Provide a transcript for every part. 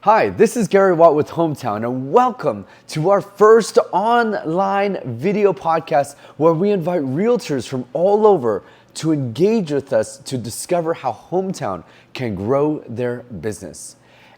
Hi, this is Gary Watt with Hommtown, and welcome to our first online video podcast where we invite realtors from all over to engage with us to discover how Hommtown can grow their business.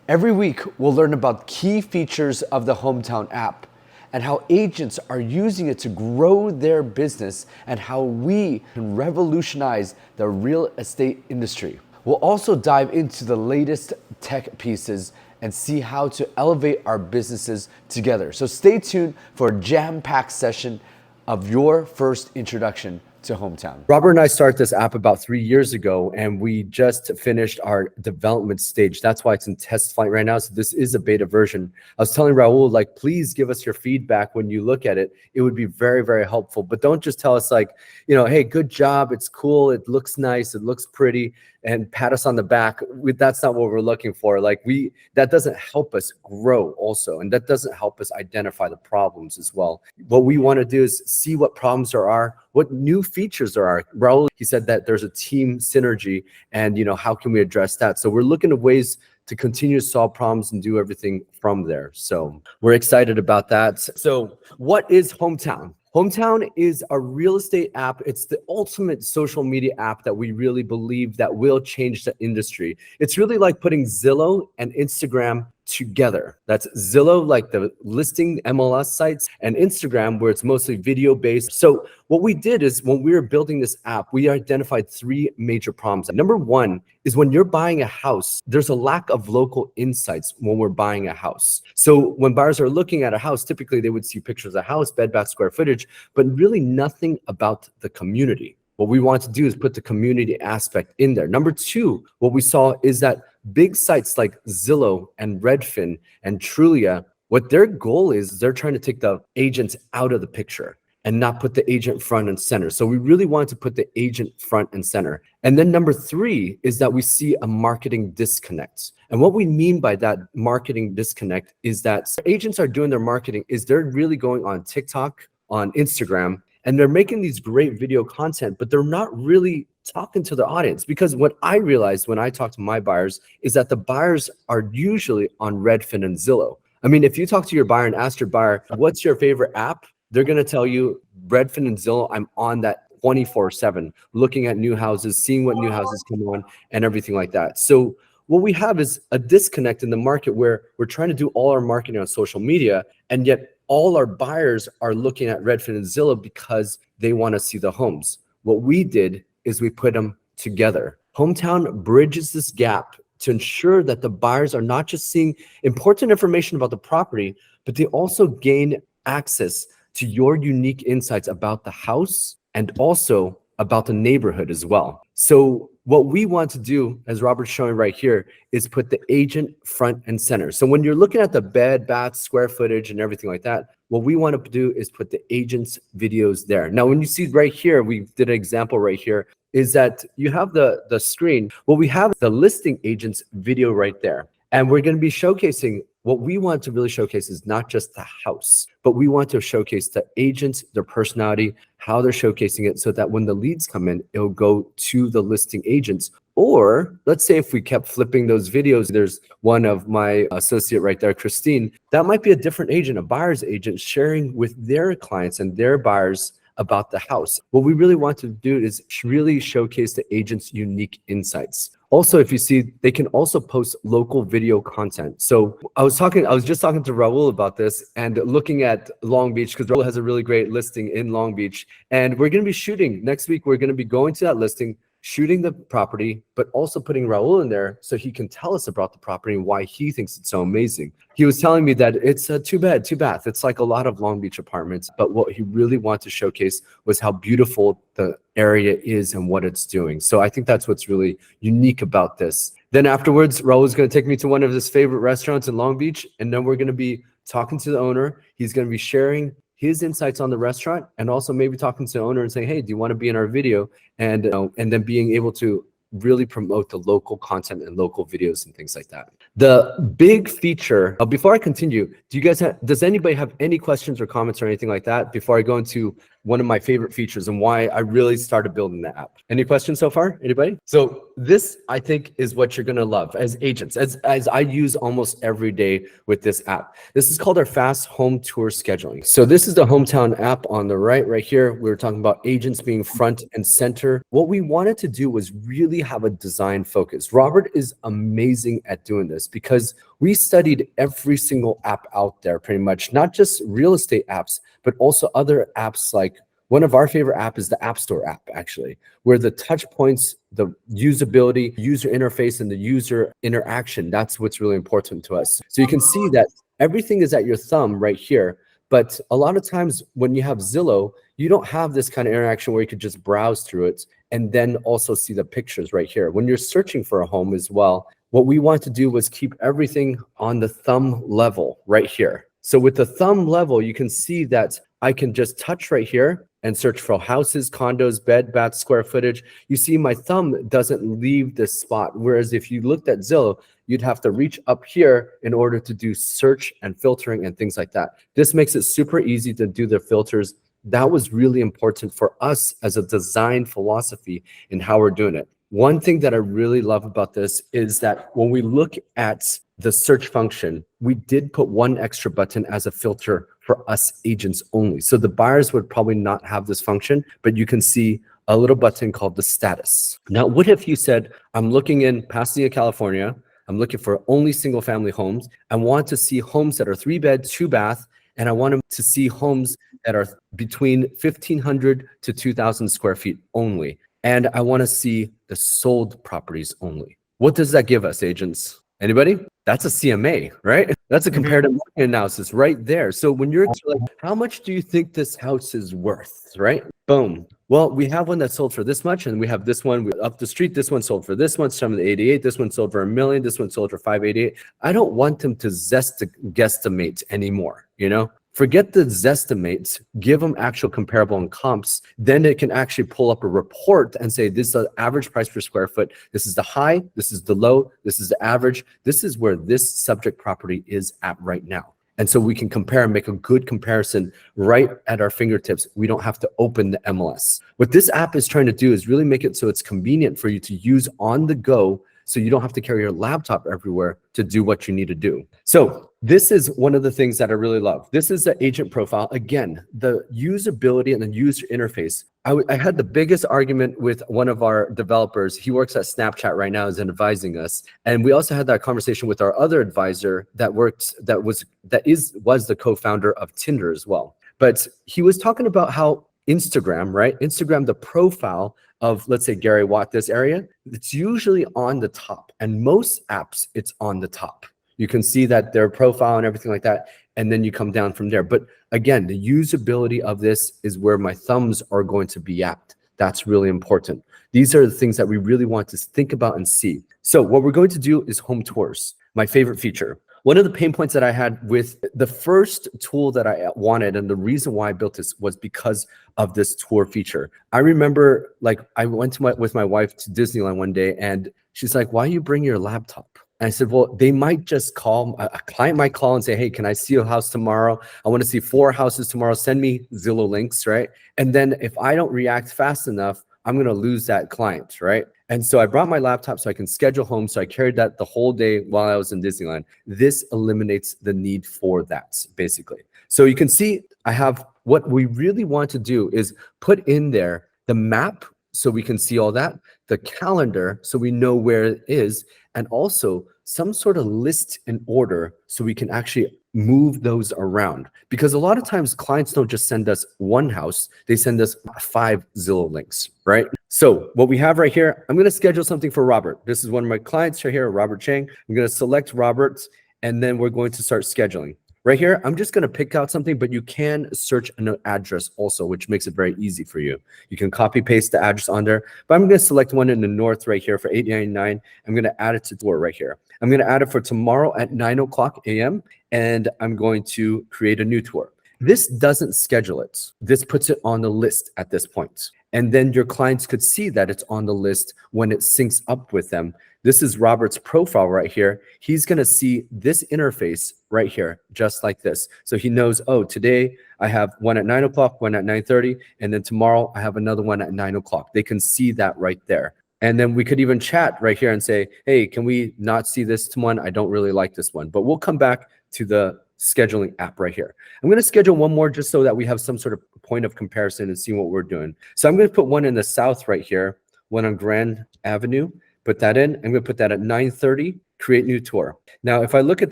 Every week, we'll learn about key features of the Hommtown app and how agents are using it to grow their business and how we can revolutionize the real estate industry. We'll also dive into the latest tech pieces and see how to elevate our businesses together. So stay tuned for a jam-packed session of your first introduction to Hommtown. Robert and I started this app about 3 years ago, and we just finished our development stage. That's why it's in test flight right now. So this is a beta version. I was telling Raul, like, please give us your feedback when you look at it. It would be very, very helpful. But don't just tell us like, hey, good job. It's cool. It looks nice. It looks pretty. And pat us on the back. That's not what we're looking for. That doesn't help us grow also. And that doesn't help us identify the problems as well. What we want to do is see what problems there are, what new features there are. Raul, he said that there's a team synergy and how can we address that? So we're looking at ways to continue to solve problems and do everything from there. So we're excited about that. So what is Hommtown? Hommtown is a real estate app. It's the ultimate social media app that we really believe that will change the industry. It's really like putting Zillow and Instagram together. That's Zillow, like the listing MLS sites, and Instagram, where it's mostly video based. So what we did is when we were building this app, we identified three major problems. Number one is when you're buying a house, there's a lack of local insights when we're buying a house. So when buyers are looking at a house, typically they would see pictures of the house, bed, bath, square footage, but really nothing about the community. What we want to do is put the community aspect in there. Number two, what we saw is that big sites like Zillow and Redfin and Trulia, what their goal is they're trying to take the agents out of the picture and not put the agent front and center. So we really wanted to put the agent front and center. And then number three is that we see a marketing disconnect. And what we mean by that marketing disconnect is that agents are doing their marketing is they're really going on TikTok, on Instagram, and they're making these great video content, but they're not really talking to the audience. Because what I realized when I talk to my buyers is that the buyers are usually on Redfin and Zillow. I mean, if you talk to your buyer and ask your buyer, what's your favorite app? They're going to tell you Redfin and Zillow. I'm on that 24/7, looking at new houses, seeing what new houses come on and everything like that. So what we have is a disconnect in the market where we're trying to do all our marketing on social media, and yet all our buyers are looking at Redfin and Zillow because they want to see the homes. What we did is we put them together. Hommtown bridges this gap to ensure that the buyers are not just seeing important information about the property, but they also gain access to your unique insights about the house and also about the neighborhood as well. So what we want to do, as Robert's showing right here, is put the agent front and center. So when you're looking at the bed, bath, square footage, and everything like that, what we want to do is put the agent's videos there. Now, when you see right here, we did an example right here, is that you have the screen. Well, we have the listing agent's video right there. And we're going to be showcasing what we want to really showcase is not just the house, but we want to showcase the agents, their personality, how they're showcasing it so that when the leads come in, it'll go to the listing agents. Or let's say if we kept flipping those videos, there's one of my associate right there, Christine, that might be a different agent, a buyer's agent sharing with their clients and their buyers about the house. What we really want to do is really showcase the agent's unique insights. Also, if you see, they can also post local video content. So I was just talking to Raul about this and looking at Long Beach, because Raul has a really great listing in Long Beach. And we're going to be shooting next week. We're going to be going to that listing, shooting the property, but also putting Raul in there so he can tell us about the property and why he thinks it's so amazing. He was telling me that it's a 2-bed, 2-bath. It's like a lot of Long Beach apartments. But what he really wanted to showcase was how beautiful the area is and what it's doing. So I think that's what's really unique about this. Then afterwards, Raul is going to take me to one of his favorite restaurants in Long Beach. And then we're going to be talking to the owner. He's going to be sharing his insights on the restaurant and also maybe talking to the owner and saying, hey, do you want to be in our video? And then being able to really promote the local content and local videos and things like that. The big feature, before I continue, does anybody have any questions or comments or anything like that before I go into one of my favorite features and why I really started building the app. Any questions so far? Anybody? So this, I think, is what you're going to love as agents, as I use almost every day with this app. This is called our fast home tour scheduling. So this is the Hommtown app on the right here. We were talking about agents being front and center. What we wanted to do was really have a design focus. Robert is amazing at doing this because we studied every single app out there, pretty much, not just real estate apps, but also other apps. Like one of our favorite apps is the App Store app, actually, where the touch points, the usability, user interface, and the user interaction, that's what's really important to us. So you can see that everything is at your thumb right here. But a lot of times when you have Zillow, you don't have this kind of interaction where you could just browse through it and then also see the pictures right here. When you're searching for a home as well, what we want to do was keep everything on the thumb level right here. So with the thumb level, you can see that I can just touch right here and search for houses, condos, bed, bath, square footage. You see my thumb doesn't leave this spot. Whereas if you looked at Zillow, you'd have to reach up here in order to do search and filtering and things like that. This makes it super easy to do the filters. That was really important for us as a design philosophy in how we're doing it. One thing that I really love about this is that when we look at the search function, we did put one extra button as a filter for us agents only. So the buyers would probably not have this function, but you can see a little button called the status. Now, what if you said, I'm looking in Pasadena, California, I'm looking for only single family homes. I want to see homes that are 3-bed, 2-bath, and I want to see homes that are between 1,500 to 2,000 square feet only. And I want to see the sold properties only. What does that give us, agents? Anybody? That's a CMA, right? That's a comparative market analysis right there. So when you're like, how much do you think this house is worth, right? Boom. Well, we have one that sold for this much, and we have this one up the street. This one sold for this much, 788. This one sold for $1 million. This one sold for 588. I don't want them to guesstimate anymore, you know? Forget the zestimates, give them actual comparable and comps. Then it can actually pull up a report and say, this is the average price per square foot. This is the high, this is the low, this is the average. This is where this subject property is at right now. And so we can compare and make a good comparison right at our fingertips. We don't have to open the MLS. What this app is trying to do is really make it so it's convenient for you to use on the go, so you don't have to carry your laptop everywhere to do what you need to do. So this is one of the things that I really love. This is the agent profile. Again, the usability and the user interface. I had the biggest argument with one of our developers. He works at Snapchat right now, is advising us. And we also had that conversation with our other advisor that was the co-founder of Tinder as well. But he was talking about how Instagram, right? Instagram, the profile of, let's say, Gary Watt, this area, it's usually on the top. And most apps, it's on the top. You can see that their profile and everything like that, and then you come down from there. But again, the usability of this is where my thumbs are going to be at. That's really important. These are the things that we really want to think about and see. So what we're going to do is home tours, my favorite feature. One of the pain points that I had with the first tool that I wanted, and the reason why I built this, was because of this tour feature. I remember, like, I went with my wife to Disneyland one day, and she's like, why you bring your laptop? And I said, well, they might just call, a client might call and say, hey, can I see a house tomorrow? I want to see 4 houses tomorrow. Send me Zillow links, right? And then if I don't react fast enough, I'm going to lose that client, right? And so I brought my laptop so I can schedule home. So I carried that the whole day while I was in Disneyland. This eliminates the need for that, basically. So you can see I have, what we really want to do is put in there the map so we can see all that, the calendar so we know where it is, and also some sort of list in order so we can actually move those around. Because a lot of times clients don't just send us one house, they send us 5 Zillow links, right? So what we have right here, I'm gonna schedule something for Robert. This is one of my clients right here, Robert Chang. I'm gonna select Robert, and then we're going to start scheduling. Right here, I'm just gonna pick out something, but you can search an address also, which makes it very easy for you. You can copy paste the address on there, but I'm gonna select one in the north right here for $8.99. I'm gonna add it to tour right here. I'm gonna add it for tomorrow at 9:00 a.m. and I'm going to create a new tour. This doesn't schedule it. This puts it on the list at this point. And then your clients could see that it's on the list when it syncs up with them. This is Robert's profile right here. He's going to see this interface right here, just like this. So he knows, oh, today I have one at 9 o'clock, one at 9:30, and then tomorrow I have another one at 9 o'clock. They can see that right there. And then we could even chat right here and say, hey, can we not see this one? I don't really like this one. But we'll come back to the scheduling app right here. I'm going to schedule one more just so that we have some sort of point of comparison and see what we're doing. So I'm going to put one in the south right here, one on Grand Avenue. Put that in. I'm going to put that at 9:30, create new tour. Now, if I look at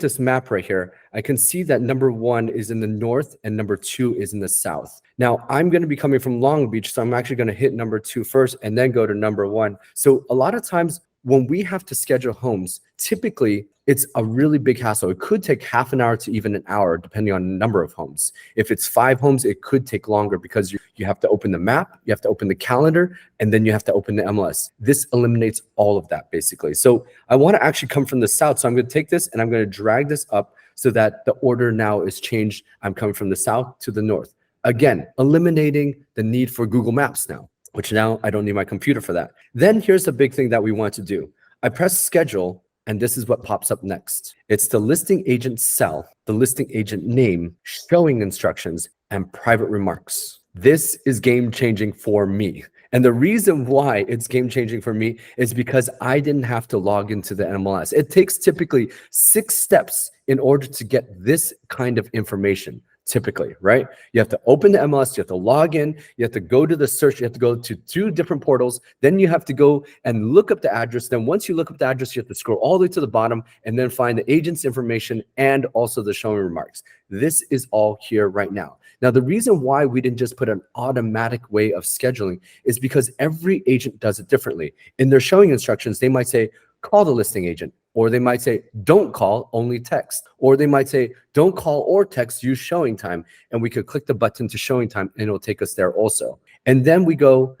this map right here, I can see that number 1 is in the north and number 2 is in the south. Now, I'm going to be coming from Long Beach, so I'm actually going to hit number 2 first and then go to number 1. So a lot of times when we have to schedule homes, typically it's a really big hassle. It could take half an hour to even an hour, depending on the number of homes. If it's 5 homes, it could take longer because you have to open the map, you have to open the calendar, and then you have to open the MLS. This eliminates all of that, basically. So I want to actually come from the south. So I'm going to take this and I'm going to drag this up so that the order now is changed. I'm coming from the south to the north. Again, eliminating the need for Google Maps now, which now I don't need my computer for that. Then here's the big thing that we want to do. I press schedule, and this is what pops up next. It's the listing agent cell, the listing agent name, showing instructions, and private remarks. This is game changing for me. And the reason why it's game changing for me is because I didn't have to log into the MLS. It takes typically 6 steps in order to get this kind of information. Typically, right? You have to open the MLS, you have to log in, you have to go to the search, you have to go to 2 different portals, then you have to go and look up the address. Then once you look up the address, you have to scroll all the way to the bottom and then find the agent's information and also the showing remarks. This is all here right now. Now, the reason why we didn't just put an automatic way of scheduling is because every agent does it differently. In their showing instructions, they might say, call the listing agent. Or they might say, don't call, only text. Or they might say, don't call or text, use showing time. And we could click the button to showing time and it'll take us there also. And then we go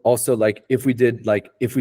also, like if we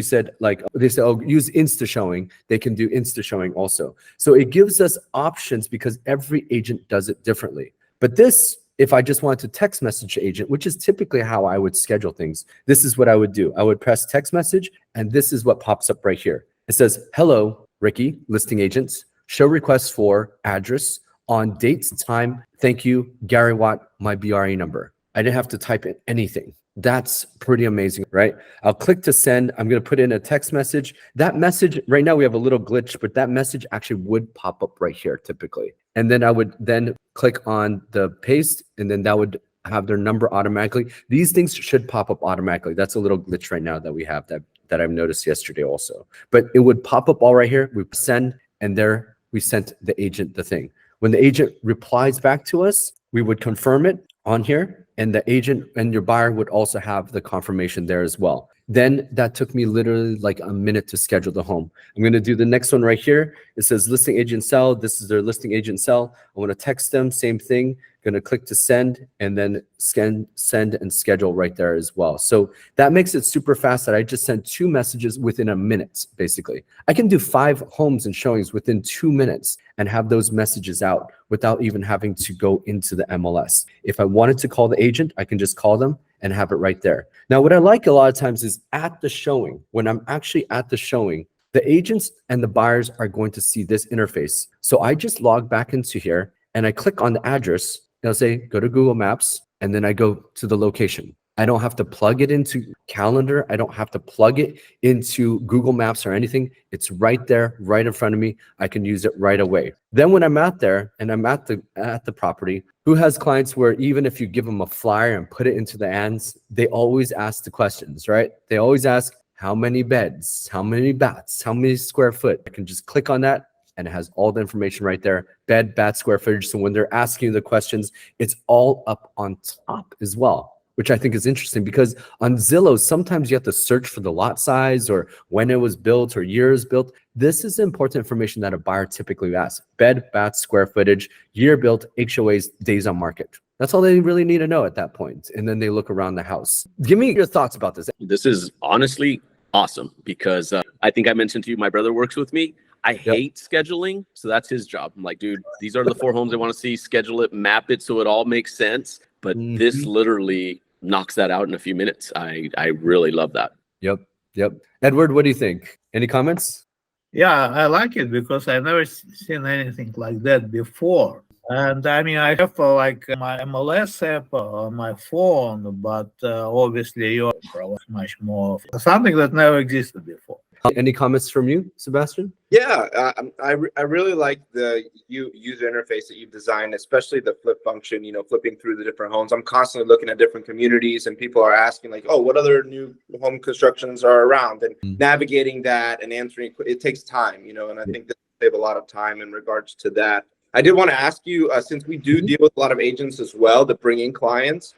said, like they say, oh, use Insta showing, they can do Insta showing also. So it gives us options because every agent does it differently. But this, if I just want to text message the agent, which is typically how I would schedule things, this is what I would do. I would press text message, and this is what pops up right here. It says, hello, Ricky, listing agents, show requests for address on dates, time. Thank you, Gary Watt, my BRE number. I didn't have to type in anything. That's pretty amazing, right? I'll click to send. I'm going to put in a text message. That message, right now we have a little glitch, but that message actually would pop up right here typically. And then I would then click on the paste, and then that would have their number automatically. These things should pop up automatically. That's a little glitch right now that we have that I've noticed yesterday also. But it would pop up all right here. We send, and there we sent the agent the thing. When the agent replies back to us, we would confirm it on here, and the agent and your buyer would also have the confirmation there as well. Then that took me literally like a minute to schedule the home. I'm going to do the next one right here. It says listing agent cell. This is their listing agent cell. I want to text them, same thing. Going to click to send, and then send and schedule right there as well. So that makes it super fast that I just sent 2 messages within a minute, basically. I can do 5 homes and showings within 2 minutes and have those messages out without even having to go into the MLS. If I wanted to call the agent, I can just call them and have it right there. Now, what I like a lot of times is at the showing, when I'm actually at the showing, the agents and the buyers are going to see this interface. So I just log back into here and I click on the address. It'll say, go to Google Maps, and then I go to the location. I don't have to plug it into calendar. I don't have to plug it into Google Maps or anything. It's right there, right in front of me. I can use it right away. Then when I'm out there and I'm at the property, who has clients where even if you give them a flyer and put it into the ads, they always ask the questions, right? They always ask, how many beds, how many baths, how many square foot? I can just click on that, and it has all the information right there, bed, bath, square footage. So when they're asking you the questions, it's all up on top as well, which I think is interesting because on Zillow, sometimes you have to search for the lot size or when it was built or years built. This is important information that a buyer typically asks: bed, bath, square footage, year built, HOAs, days on market. That's all they really need to know at that point. And then they look around the house. Give me your thoughts about this. This is honestly awesome because I think I mentioned to you, my brother works with me. I hate scheduling, so that's his job. I'm like, dude, these are the 4 homes I want to see. Schedule it, map it so it all makes sense. But this literally knocks that out in a few minutes. I really love that. Yep. Yep. Edward, what do you think? Any comments? Yeah, I like it because I never seen anything like that before. And I mean, I have like my MLS app on my phone, but obviously you provide much more, something that never existed before. Any comments from you, Sebastian? Yeah, I really like the user interface that you've designed, especially the flip function, flipping through the different homes. I'm constantly looking at different communities and people are asking like, oh, what other new home constructions are around? And navigating that and answering, it takes time, and I think that save a lot of time in regards to that. I did want to ask you, since we do deal with a lot of agents as well that bring in clients,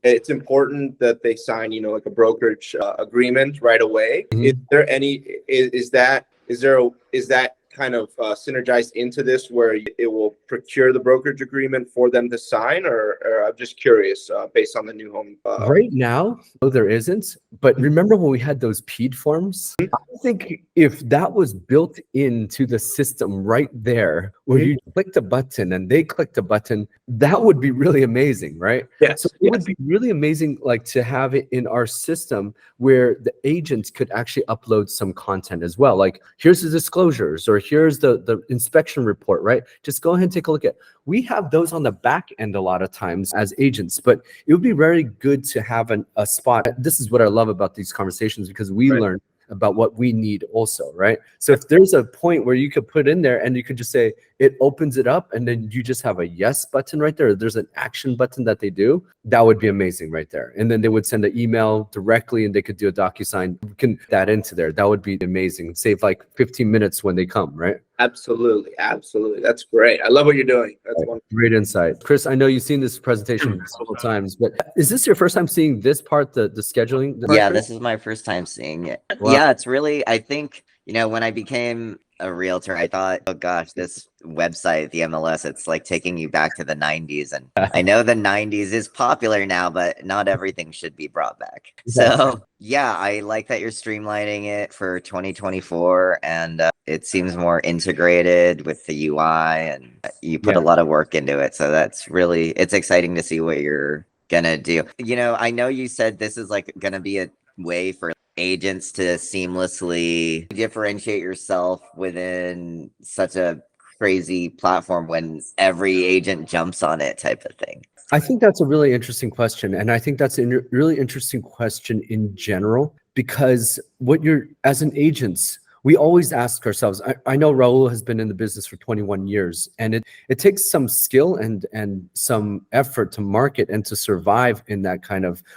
it's important that they sign, like a brokerage agreement right away. Is there any, is that kind of synergized into this where it will procure the brokerage agreement for them to sign, or I'm just curious based on the new home? Right now, no, there isn't. But remember when we had those PED forms? I think if that was built into the system right there, where you clicked a button and they clicked a button, that would be really amazing, right? Yes. So it would be really amazing, like to have it in our system where the agents could actually upload some content as well. Like here's the disclosures, or here's the inspection report, right? Just go ahead and take a look at. We have those on the back end a lot of times as agents, but it would be very good to have a spot. This is what I love about these conversations, because we learn about what we need also, right? So if there's a point where you could put in there and you could just say, it opens it up, and then you just have a yes button right there. There's an action button that they do. That would be amazing right there. And then they would send an email directly and they could do a DocuSign. You can put that into there. That would be amazing. Save like 15 minutes when they come, right? Absolutely. That's great. I love what you're doing. That's wonderful. Great insight. Chris, I know you've seen this presentation several times, but is this your first time seeing this part, the scheduling? Yeah, this is my first time seeing it. Wow. Yeah, it's really, I think, when I became a realtor, I thought, oh gosh, this website, the MLS, it's like taking you back to the 90s. And I know the 90s is popular now, but not everything should be brought back. So yeah, I like that you're streamlining it for 2024, and it seems more integrated with the UI, and you put a lot of work into it. So it's exciting to see what you're gonna do. I know you said this is like gonna be a way for agents to seamlessly differentiate yourself within such a crazy platform when every agent jumps on it, type of thing. I think that's a really interesting question. And I think that's a really interesting question in general, because as an agent, we always ask ourselves, I know Raul has been in the business for 21 years, and it takes some skill and some effort to market and to survive in that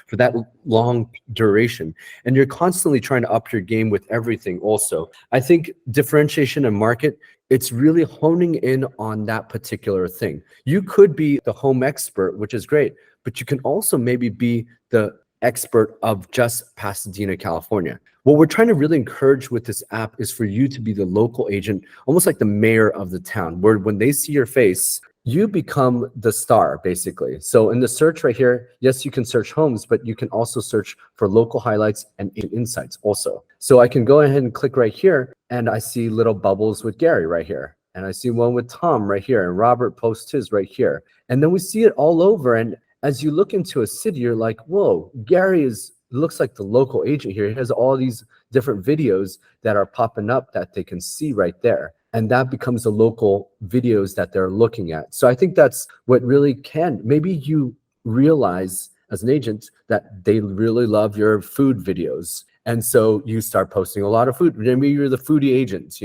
for that long duration. And you're constantly trying to up your game with everything also. I think differentiation and market, it's really honing in on that particular thing. You could be the home expert, which is great, but you can also maybe be the expert of just Pasadena, California. What we're trying to really encourage with this app is for you to be the local agent, almost like the mayor of the town, where when they see your face, you become the star, basically. So in the search right here, yes, you can search homes, but you can also search for local highlights and insights also. So I can go ahead and click right here, and I see little bubbles with Gary right here. And I see one with Tom right here, and Robert posts his right here. And then we see it all over. And as you look into a city, you're like, whoa, Gary looks like the local agent here. He has all these different videos that are popping up that they can see right there. And that becomes the local videos that they're looking at. So I think that's what really maybe you realize as an agent that they really love your food videos. And so you start posting a lot of food. Maybe you're the foodie agent,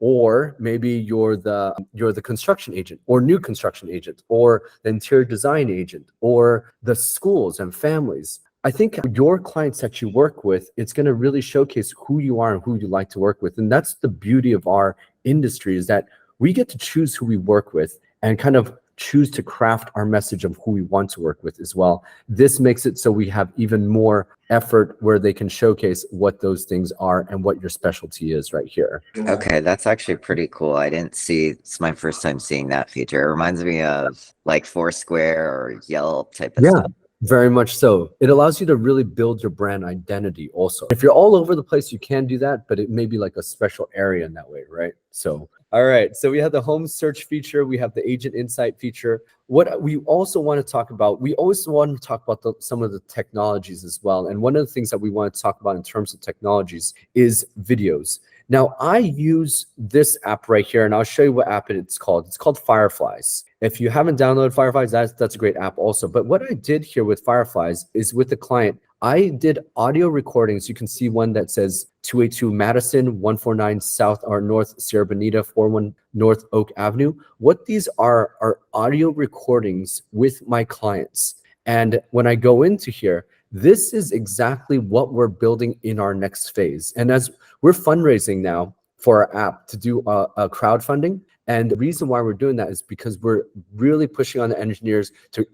or maybe you're the construction agent, or new construction agent, or the interior design agent, or the schools and families. I think your clients that you work with, it's going to really showcase who you are and who you like to work with. And that's the beauty of our industry, is that we get to choose who we work with and kind of choose to craft our message of who we want to work with as well. This makes it so we have even more effort where they can showcase what those things are and what your specialty is right here. Okay, that's actually pretty cool. It's my first time seeing that feature. It reminds me of like Foursquare or Yelp type of stuff. Very much so. It allows you to really build your brand identity also. If you're all over the place, you can do that, but it may be like a special area in that way, right? So All right. So we have the home search feature. We have the agent insight feature. What we also want to talk about, we always want to talk about some of the technologies as well. And one of the things that we want to talk about in terms of technologies is videos. Now, I use this app right here, and I'll show you what app it's called. It's called Fireflies. If you haven't downloaded Fireflies, that's a great app also. But what I did here with Fireflies is with the client, I did audio recordings. You can see one that says 282 Madison, 149 South or North Sierra Bonita, 41 North Oak Avenue. What these are audio recordings with my clients. And when I go into here, this is exactly what we're building in our next phase. And as we're fundraising now for our app to do a crowdfunding, and the reason why we're doing that is because we're really pushing on the engineers to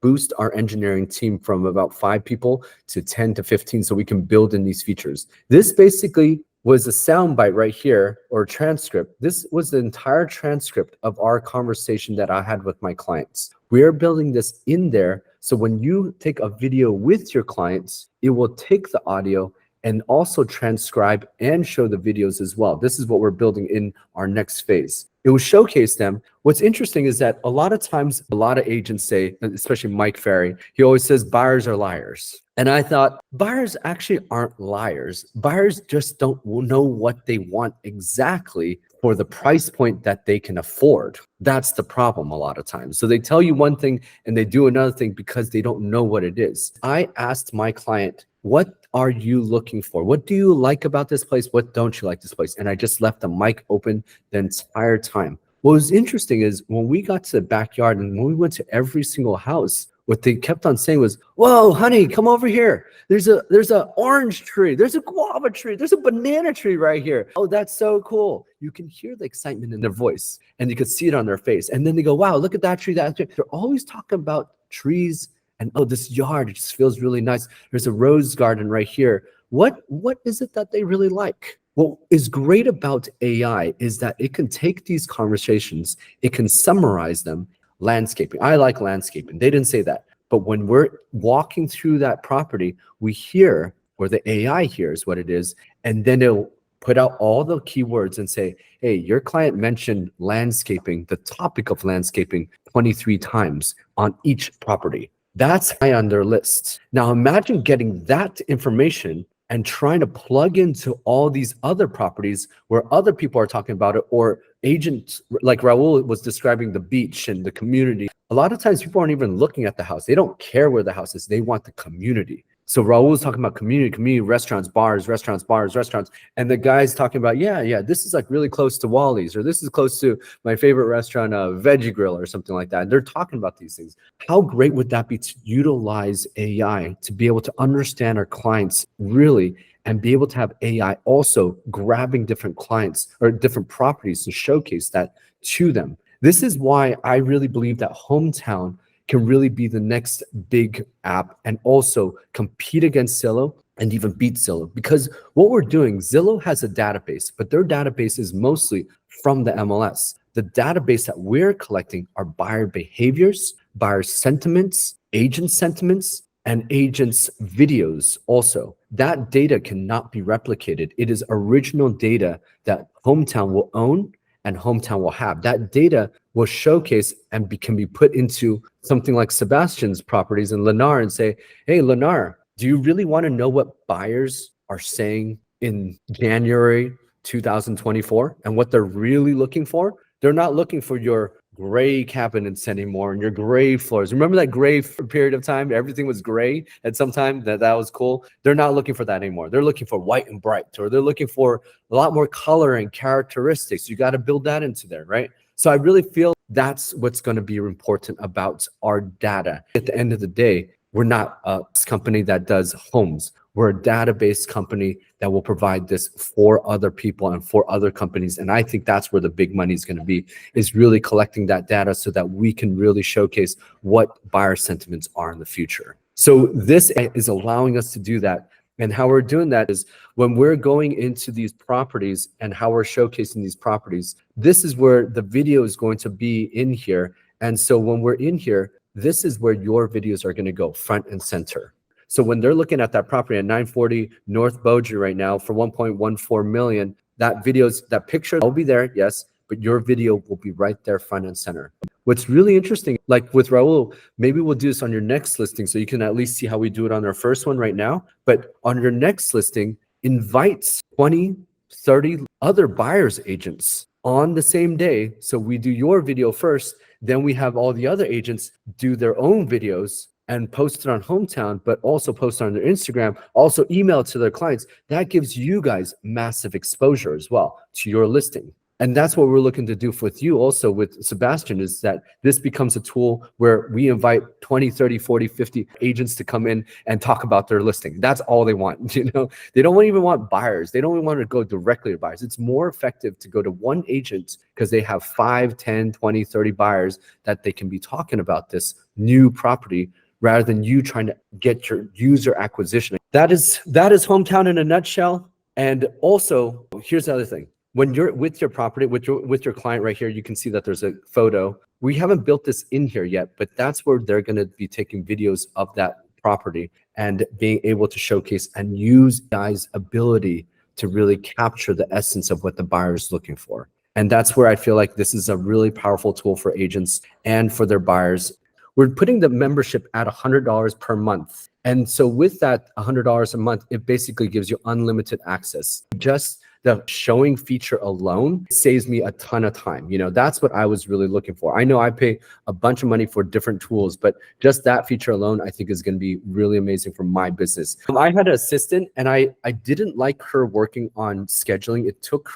boost our engineering team from about 5 people to 10 to 15 so we can build in these features. This basically was a soundbite right here, or a transcript. This was the entire transcript of our conversation that I had with my clients. We're building this in there, so when you take a video with your clients, it will take the audio and also transcribe and show the videos as well. This is what we're building in our next phase. It will showcase them. What's interesting is that a lot of times, a lot of agents say, especially Mike Ferry, he always says buyers are liars. And I thought, buyers actually aren't liars. Buyers just don't know what they want exactly for the price point that they can afford. That's the problem a lot of times. So they tell you one thing and they do another thing because they don't know what it is. I asked my client, what are you looking for? What do you like about this place? What don't you like this place? And I just left the mic open the entire time. What was interesting is when we got to the backyard and when we went to every single house, what they kept on saying was, whoa, honey, come over here. There's a orange tree. There's a guava tree. There's a banana tree right here. Oh, that's so cool. You can hear the excitement in their voice and you could see it on their face. And then they go, wow, look at that tree, that tree. They're always talking about trees and, oh, this yard, it just feels really nice. There's a rose garden right here. What is it that they really like? What is great about AI is that it can take these conversations, it can summarize them. Landscaping. I like landscaping. They didn't say that. But when we're walking through that property, we hear, or the AI hears what it is, and then it'll put out all the keywords and say, hey, your client mentioned landscaping, the topic of landscaping 23 times on each property. That's high on their list. Now imagine getting that information and trying to plug into all these other properties where other people are talking about it, or agents like Raul was describing the beach and the community. A lot of times people aren't even looking at the house. They don't care where the house is. They want the community. So Raul was talking about community, restaurants, bars, and the guy's talking about, yeah, this is like really close to Wally's, or this is close to my favorite restaurant, Veggie Grill, or something like that. And they're talking about these things. How great would that be to utilize AI to be able to understand our clients really, and be able to have AI also grabbing different clients or different properties to showcase that to them. This is why I really believe that Hommtown can really be the next big app and also compete against Zillow and even beat Zillow. Because what we're doing, Zillow has a database, but their database is mostly from the MLS. The database that we're collecting are buyer behaviors, buyer sentiments, agent sentiments, and agents' videos also. That data cannot be replicated. It is original data that Hommtown will own and Hommtown will have. That data will showcase and can be put into something like Sebastian's properties in Lennar and say, hey, Lennar, do you really want to know what buyers are saying in January 2024 and what they're really looking for? They're not looking for your gray cabinets anymore and your gray floors. Remember that gray period of time? Everything was gray at some time. That was cool. They're not looking for that anymore. They're looking for white and bright, or they're looking for a lot more color and characteristics. You got to build that into there, right? So I really feel that's what's going to be important about our data. At the end of the day, we're not a company that does homes. We're a database company that will provide this for other people and for other companies. And I think that's where the big money is going to be, is really collecting that data so that we can really showcase what buyer sentiments are in the future. So this is allowing us to do that. And how we're doing that is when we're going into these properties and how we're showcasing these properties, this is where the video is going to be in here. And so when we're in here, this is where your videos are going to go front and center. So when they're looking at that property at 940 North Bogie right now for 1.14 million, that picture will be there, yes, but your video will be right there front and center. What's really interesting, like with Raul, maybe we'll do this on your next listing so you can at least see how we do it on our first one right now. But on your next listing, invite 20, 30 other buyers agents on the same day. So we do your video first, then we have all the other agents do their own videos and post it on Hommtown, but also post it on their Instagram, also email it to their clients. That gives you guys massive exposure as well to your listing. And that's what we're looking to do with you also with Sebastian, is that this becomes a tool where we invite 20, 30, 40, 50 agents to come in and talk about their listing. That's all they want. You know, they don't even want buyers. They don't even want to go directly to buyers. It's more effective to go to one agent because they have 5, 10, 20, 30 buyers that they can be talking about this new property rather than you trying to get your user acquisition. That is Hommtown in a nutshell. And also, here's the other thing. When you're with your property, with your client right here, you can see that there's a photo. We haven't built this in here yet, but that's where they're going to be taking videos of that property and being able to showcase and use guys' ability to really capture the essence of what the buyer is looking for. And that's where I feel like this is a really powerful tool for agents and for their buyers. We're putting the membership at $100 per month. And so with that $100 a month, it basically gives you unlimited access. Just the showing feature alone saves me a ton of time. You know, that's what I was really looking for. I know I pay a bunch of money for different tools, but just that feature alone, I think is going to be really amazing for my business. I had an assistant and I didn't like her working on scheduling. It took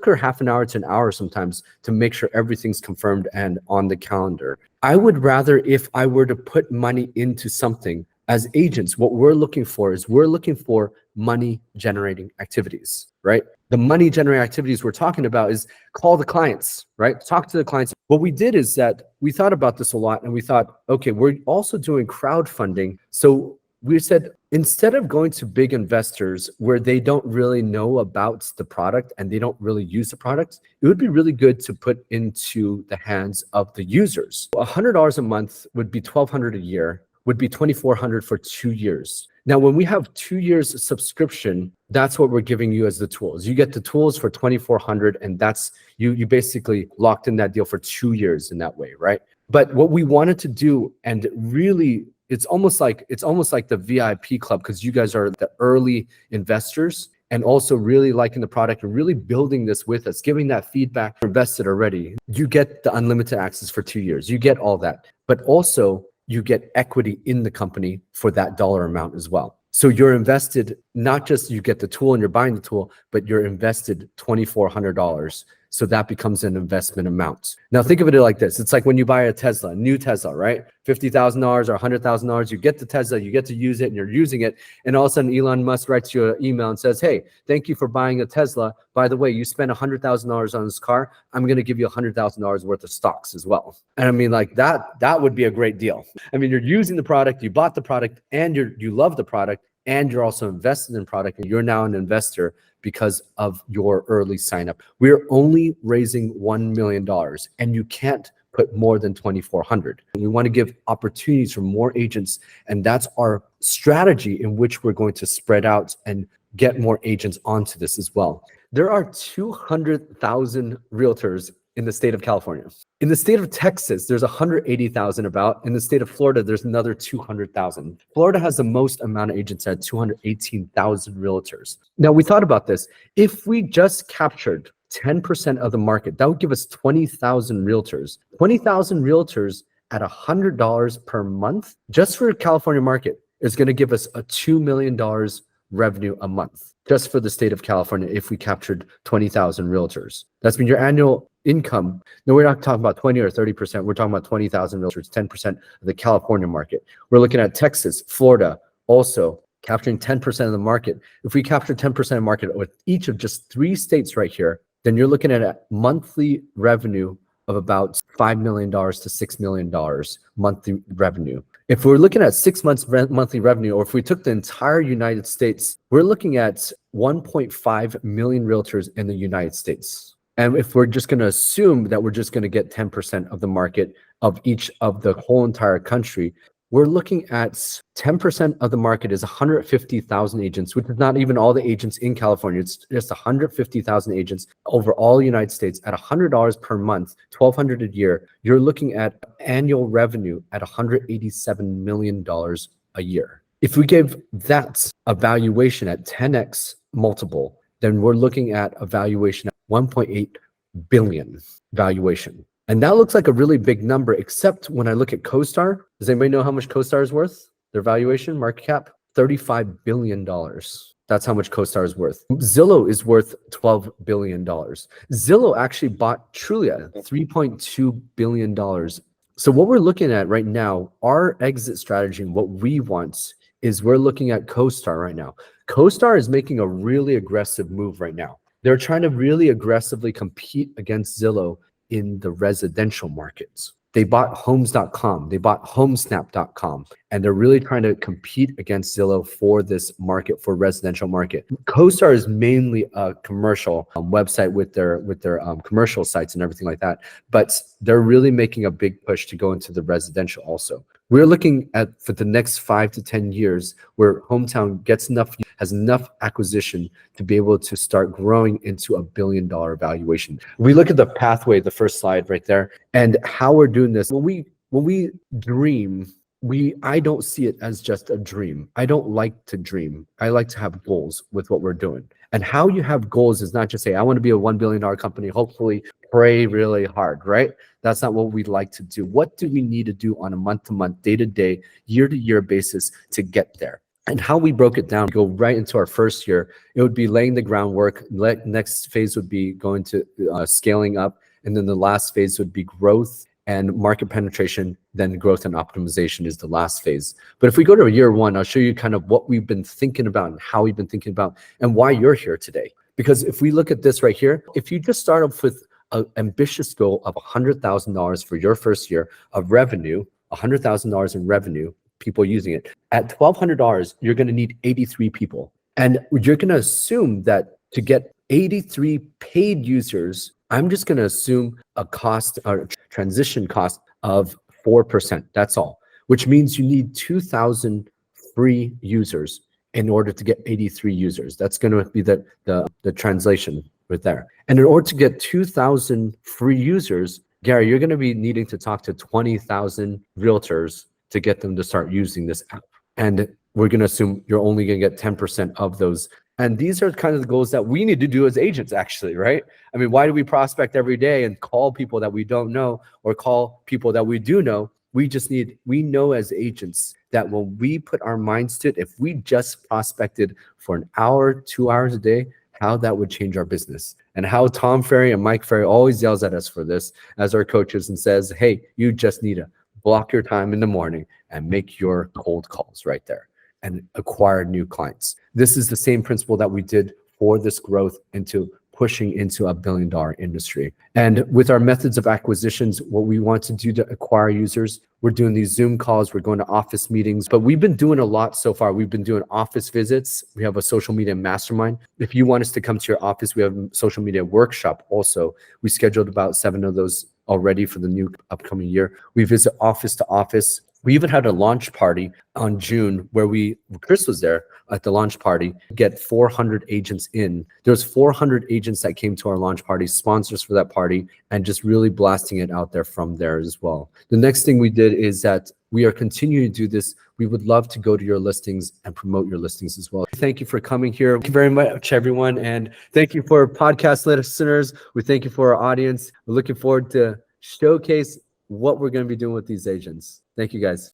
her half an hour to an hour sometimes to make sure everything's confirmed and on the calendar. I would rather, if I were to put money into something, as agents, what we're looking for is money generating activities, right? The money generating activities we're talking about is call the clients, right? Talk to the clients. What we did is that we thought about this a lot and we thought, okay, we're also doing crowdfunding. So we said, instead of going to big investors where they don't really know about the product and they don't really use the product, it would be really good to put into the hands of the users. $100 a month would be $1,200 a year, would be $2,400 for 2 years. Now, when we have 2 years subscription, that's what we're giving you as the tools. You get the tools for $2,400, and that's you basically locked in that deal for 2 years in that way, right? But what we wanted to do, and really, it's almost like the VIP club, because you guys are the early investors and also really liking the product and really building this with us, giving that feedback, invested already. You get the unlimited access for 2 years. You get all that, but also you get equity in the company for that dollar amount as well. So you're invested, not just you get the tool and you're buying the tool, but you're invested $2,400. So that becomes an investment amount. Now think of it like this. It's like when you buy a Tesla, a new Tesla, right? $50,000 or $100,000, you get the Tesla, you get to use it and you're using it. And all of a sudden Elon Musk writes you an email and says, hey, thank you for buying a Tesla. By the way, you spent $100,000 on this car. I'm going to give you $100,000 worth of stocks as well. And I mean, like that would be a great deal. I mean, you're using the product, you bought the product, and you love the product, and you're also invested in product, and you're now an investor because of your early sign up. We're only raising $1 million, and you can't put more than 2,400. We want to give opportunities for more agents, and that's our strategy in which we're going to spread out and get more agents onto this as well. There are 200,000 realtors in the state of California. In the state of Texas, there's 180,000 about. In the state of Florida, there's another 200,000. Florida has the most amount of agents at 218,000 realtors. Now, we thought about this. If we just captured 10% of the market, that would give us 20,000 realtors. 20,000 realtors at $100 per month, just for the California market, is going to give us a $2 million revenue a month, just for the state of California, if we captured 20,000 realtors. That's been your annual income. No, we're not talking about 20 or 30%. We're talking about 20,000 realtors, 10% of the California market. We're looking at Texas, Florida, also capturing 10% of the market. If we capture 10% of the market with each of just 3 states right here, then you're looking at a monthly revenue of about $5 million to $6 million monthly revenue. If we're looking at 6 months monthly revenue, or if we took the entire United States, we're looking at 1.5 million realtors in the United States. And if we're just going to assume that we're just going to get 10% of the market of each of the whole entire country, we're looking at 10% of the market is 150,000 agents, which is not even all the agents in California. It's just 150,000 agents over all the United States at $100 per month, $1,200 a year. You're looking at annual revenue at $187 million a year. If we gave that a valuation at 10x multiple, then we're looking at a valuation at 1.8 billion valuation. And that looks like a really big number, except when I look at CoStar. Does anybody know how much CoStar is worth? Their valuation, market cap, $35 billion. That's how much CoStar is worth. Zillow is worth $12 billion. Zillow actually bought Trulia, $3.2 billion. So what we're looking at right now, our exit strategy, and what we want is we're looking at CoStar right now. CoStar is making a really aggressive move right now. They're trying to really aggressively compete against Zillow in the residential markets. They bought homes.com, they bought homesnap.com, and they're really trying to compete against Zillow for this market, for residential market. CoStar is mainly a commercial website with their commercial sites and everything like that, but they're really making a big push to go into the residential also. We're looking at, for the next 5 to 10 years, where Hommtown has enough acquisition to be able to start growing into $1 billion valuation. We look at the pathway, the first slide right there, and how we're doing this. When we dream, I don't see it as just a dream. I don't like to dream. I like to have goals with what we're doing. And how you have goals is not just say, I want to be a $1 billion company, hopefully pray really hard, right? That's not what we'd like to do. What do we need to do on a month-to-month, day-to-day, year-to-year basis to get there? And how we broke it down, go right into our first year, it would be laying the groundwork. Next phase would be going to scaling up. And then the last phase would be growth and market penetration. Then growth and optimization is the last phase. But if we go to year one, I'll show you kind of what we've been thinking about and how we've been thinking about and why you're here today. Because if we look at this right here, if you just start off with an ambitious goal of $100,000 for your first year of revenue, $100,000 in revenue, people using it, at $1,200, you're going to need 83 people. And you're going to assume that to get 83 paid users, I'm just going to assume a cost or transition cost of 4%. That's all, which means you need 2,000 free users in order to get 83 users. That's going to be the translation right there. And in order to get 2,000 free users, Gary, you're going to be needing to talk to 20,000 realtors to get them to start using this app. And we're going to assume you're only going to get 10% of those. And these are kind of the goals that we need to do as agents, actually, right? I mean, why do we prospect every day and call people that we don't know or call people that we do know? We know as agents that when we put our minds to it, if we just prospected for an hour, 2 hours a day, how that would change our business. And how Tom Ferry and Mike Ferry always yells at us for this as our coaches and says, hey, you just need to block your time in the morning and make your cold calls right there and acquire new clients. This is the same principle that we did for this growth into pushing into $1 billion industry. And with our methods of acquisitions, what we want to do to acquire users, we're doing these Zoom calls, we're going to office meetings, but we've been doing a lot so far. We've been doing office visits. We have a social media mastermind. If you want us to come to your office, we have a social media workshop also. We scheduled about 7 of those already for the new upcoming year. We visit office to office. We even had a launch party on June where Chris was there at the launch party, get 400 agents in. There's 400 agents that came to our launch party, sponsors for that party, and just really blasting it out there from there as well. The next thing we did is that we are continuing to do this. We would love to go to your listings and promote your listings as well. Thank you for coming here. Thank you very much, everyone. And thank you for podcast listeners. We thank you for our audience. We're looking forward to showcase what we're going to be doing with these agents. Thank you, guys.